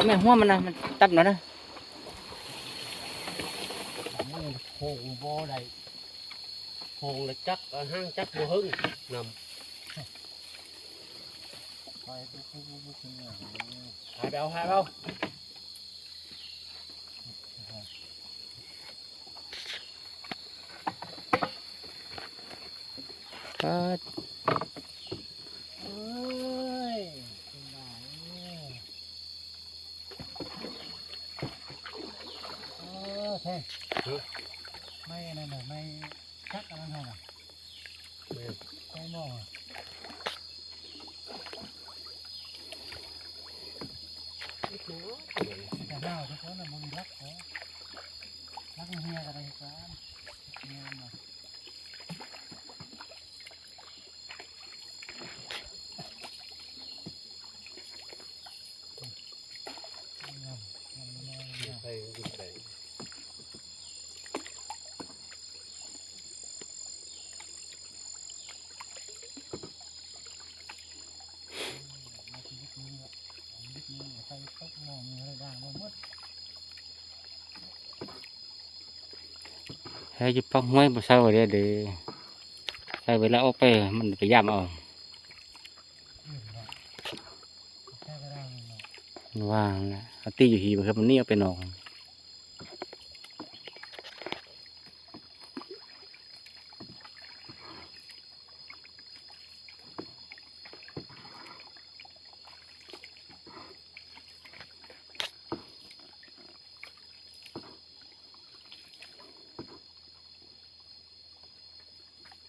แม่หัวมันนะมันตัดหน่อยนะโค้งบ่ได้โค้งแล้วจักห้างจักบ่หึงนำไปเอาหายเอาก็ ไม่นั่นน่ะไม่ชักอันนั้นน่ะไม่มองแต่หน้าทุกคนน่ะมันรักเขารักเฮียกันเลยกันเฮียน่ะไปดูไปให้ยุบพักห้วยบ่เศร้าเดี๋ยวใส่เวลาออกไปมันไปย่ำเอาว่างนะเอาตีอยู่หีบครับมันนี่เอาไปนอง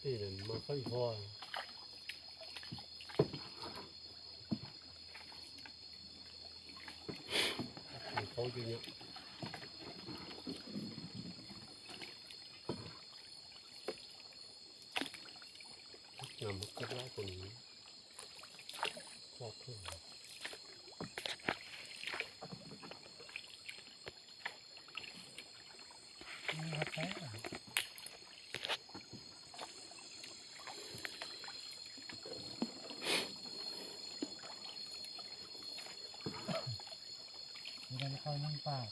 นี่มันค่อยพอเขาอยู่เนี่ยนำก็ได้คนนี้ขอบคุณเราจะเข้านึ่งปาก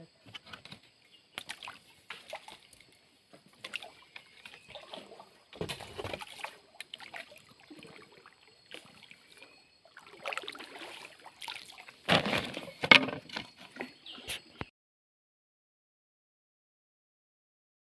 เฮ็ด